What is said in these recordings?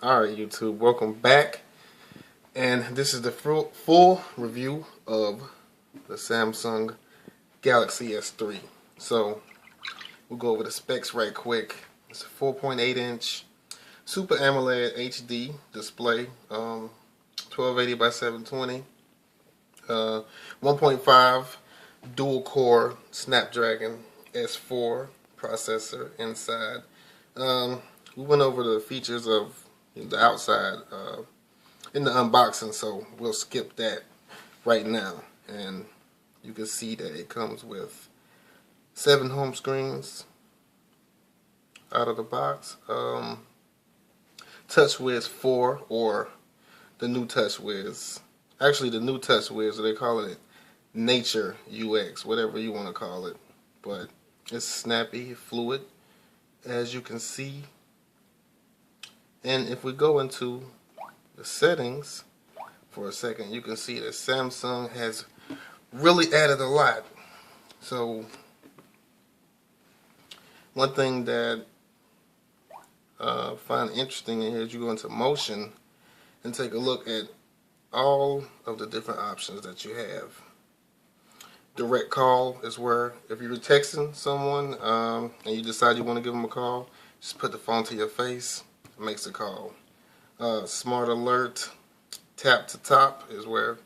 Alright, YouTube, welcome back. And this is the full review of the Samsung Galaxy S3. So, we'll go over the specs right quick. It's a 4.8 inch Super AMOLED HD display, 1280 by 720, 1.5 dual core Snapdragon S4 processor inside. We went over the features of the outside in the unboxing, so we'll skip that right now. And you can see that it comes with 7 home screens out of the box. TouchWiz 4, or the new TouchWiz. Actually, the new TouchWiz, they call it Nature UX, whatever you want to call it. But it's snappy, fluid, as you can see. And if we go into the settings for a second, you can see that Samsung has really added a lot. So one thing that I find interesting in here is you go into motion and take a look at all of the different options that you have. Direct call is where, if you're texting someone and you decide you want to give them a call, just put the phone to your face, it makes a call. Smart alert, tap to top is where,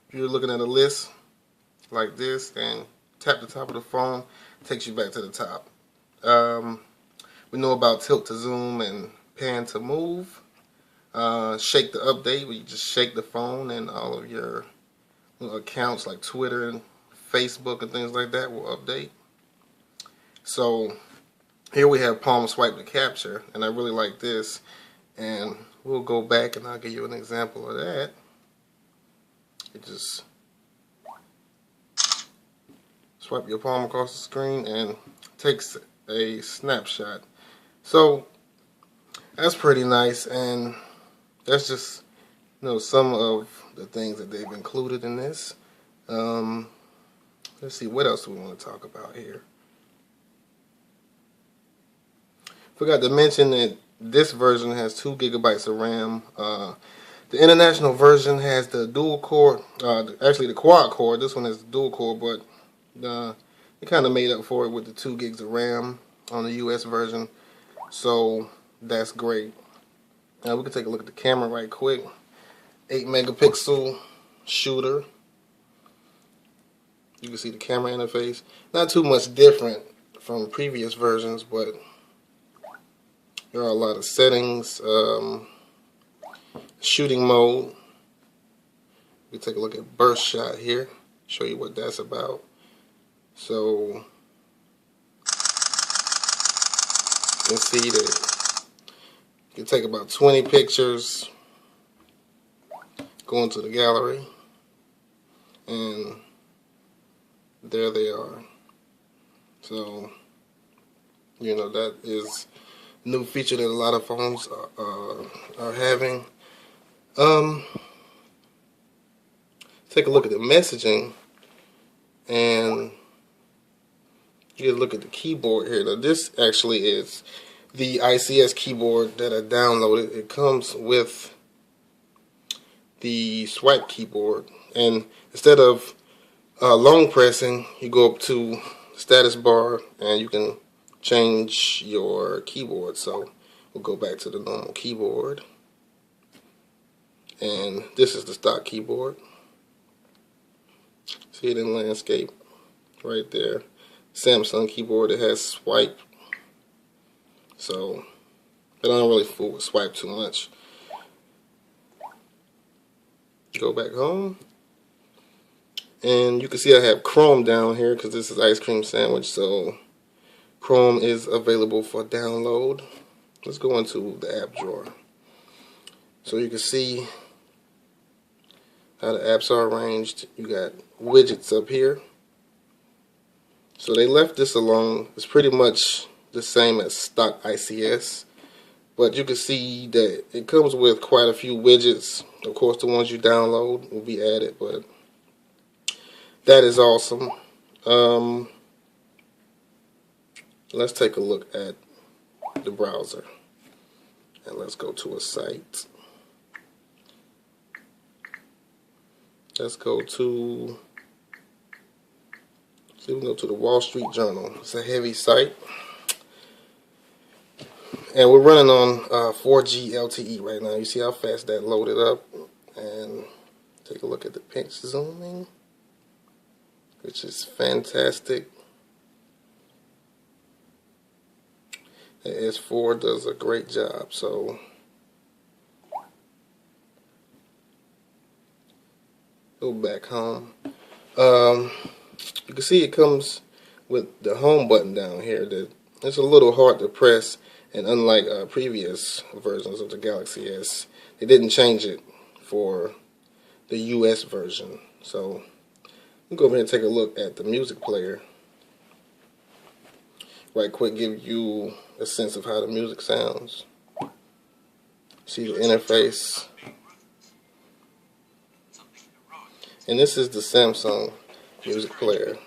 if you're looking at a list like this and tap the top of the phone, it takes you back to the top. We know about tilt to zoom and pan to move. Shake to update, where you just shake the phone and all of your accounts like Twitter and Facebook and things like that will update. So here we have palm swipe to capture, and I really like this. And we'll go back and I'll give you an example of that. You just swipe your palm across the screen and it takes a snapshot. So that's pretty nice, and that's just some of the things that they've included in this. Let's see, what else do we want to talk about here? Forgot to mention that this version has 2 gigabytes of RAM. The international version has the dual core, actually the quad core. This one has the dual core, but it kind of made up for it with the 2 gigs of RAM on the US version. So that's great. Now we can take a look at the camera right quick. 8 megapixel shooter. You can see the camera interface. Not too much different from previous versions, but there are a lot of settings. Shooting mode. We take a look at burst shot here. Show you what that's about. So you can see that you can take about 20 pictures, go into the gallery, and there they are. So that is a new feature that a lot of phones are having. Take a look at the messaging, and you get a look at the keyboard here. Now this actually is the ICS keyboard that I downloaded. It comes with the swipe keyboard, and instead of long pressing, you go up to status bar and you can change your keyboard. So we'll go back to the normal keyboard, and this is the stock keyboard. See it in landscape right there. Samsung keyboard, it has swipe, so I don't really fool with swipe too much. Go back home, and you can see I have Chrome down here because this is ice cream sandwich, so Chrome is available for download. Let's go into the app drawer so you can see how the apps are arranged. You got widgets up here. So they left this alone. It's pretty much the same as stock ICS, but you can see that it comes with quite a few widgets. Of course, the ones you download will be added, but that is awesome. Let's take a look at the browser. And let's go to a site. Let's go to, see, we can go to the Wall Street Journal. It's a heavy site. And we're running on 4G LTE right now. You see how fast that loaded up? And take a look at the pinch zooming, which is fantastic. The S4 does a great job. So go back home. You can see it comes with the home button down here. That it's a little hard to press, and unlike previous versions of the Galaxy S, they didn't change it for the US version. So we'll go over here and take a look at the music player right quick, give you a sense of how the music sounds. See the interface. And this is the Samsung music player.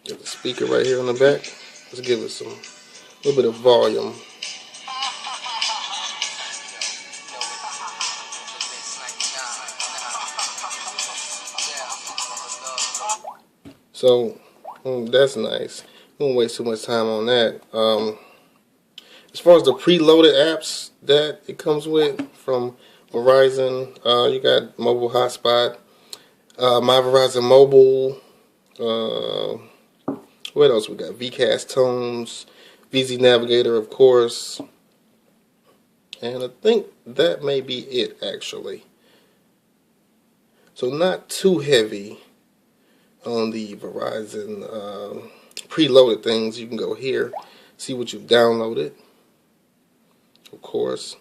Got the speaker right here on the back. Let's give it some, a little bit of volume. So that's nice. We won't waste too much time on that. As far as the preloaded apps that it comes with from Verizon, you got mobile hotspot, my Verizon mobile. What else we got? VCast tones, VZ Navigator, of course, and I think that may be it actually. So not too heavy on the Verizon preloaded things. You can go here, see what you've downloaded, of course.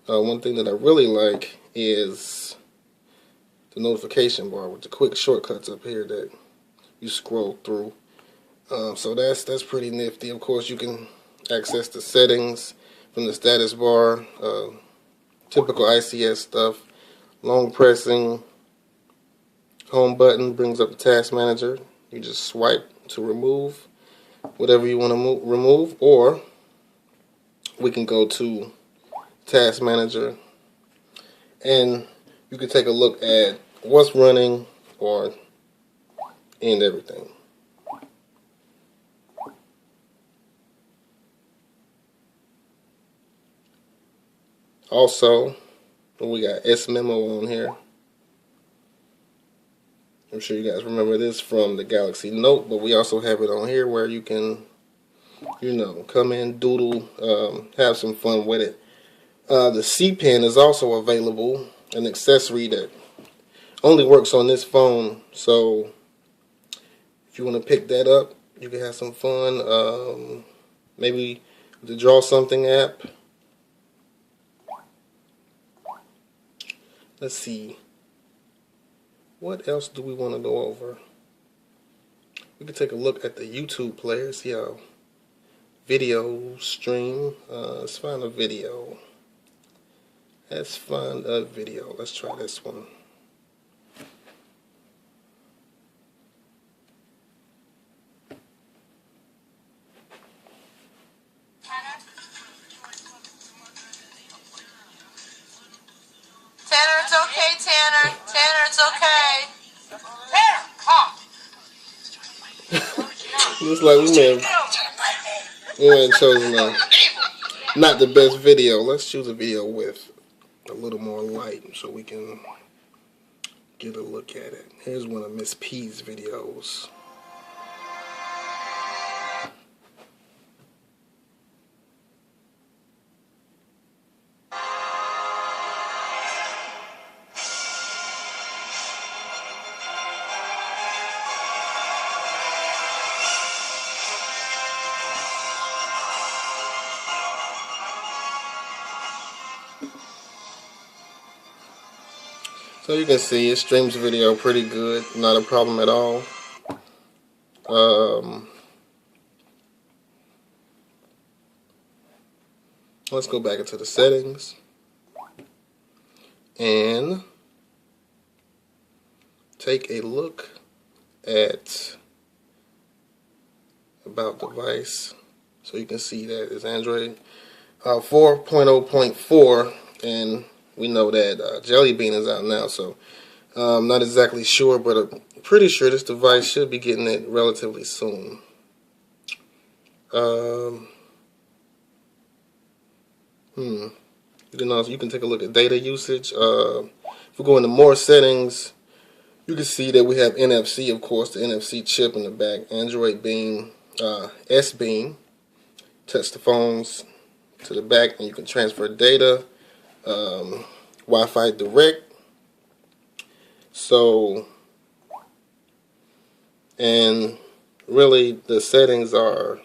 One thing that I really like is the notification bar with the quick shortcuts up here that you scroll through. So that's pretty nifty. Of course, you can access the settings from the status bar, typical ICS stuff, long pressing. Home button brings up the task manager. You just swipe to remove whatever you want to remove, or we can go to task manager and you can take a look at what's running or end everything. Also, we got S Memo on here. I'm sure you guys remember this from the Galaxy Note, but we also have it on here where you can, you know, come in, doodle, have some fun with it. The C Pen is also available, an accessory that only works on this phone. So if you want to pick that up, you can have some fun. Maybe the Draw Something app. Let's see. What else do we want to go over? We can take a look at the YouTube player, see how video stream. Let's find a video. Let's find a video. Let's try this one. Tanner, it's okay, Tanner. Tanner, it's okay. Tanner, come. Looks like we may have chosen not the best video. Let's choose a video with a little more light so we can get a look at it. Here's one of Miss P's videos. So you can see it streams video pretty good, not a problem at all. Let's go back into the settings. and take a look at about device, so you can see that it's Android 4.0.4, and we know that Jelly Bean is out now, so I'm not exactly sure, but I'm pretty sure this device should be getting it relatively soon. You can take a look at data usage. If we go into more settings, you can see that we have NFC, of course, the NFC chip in the back, Android Beam, S Beam. Touch the phones to the back, and you can transfer data, Wi-Fi Direct. So, and really, the settings are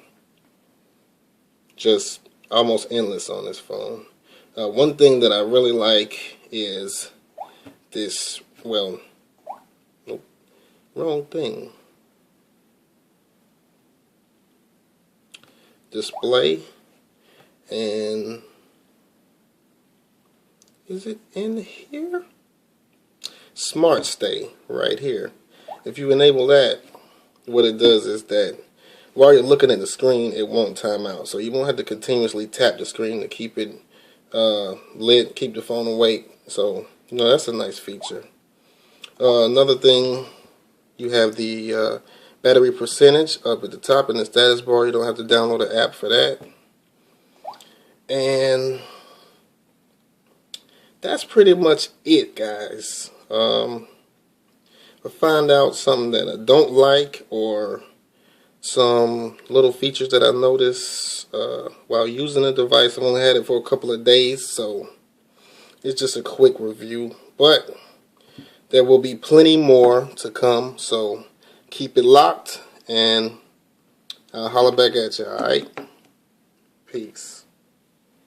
just almost endless on this phone. One thing that I really like is this, well, nope, wrong thing. Display, and is it in here? Smart Stay right here. If you enable that, what it does is that while you're looking at the screen, it won't time out. So you won't have to continuously tap the screen to keep it lit, keep the phone awake. So, that's a nice feature. Another thing, you have the battery percentage up at the top in the status bar. You don't have to download an app for that. And that's pretty much it, guys. If I find out something that I don't like, or some little features that I notice while using the device, I've only had it for a couple of days, so it's just a quick review. But there will be plenty more to come, so keep it locked, and I'll holler back at you, alright? Peace.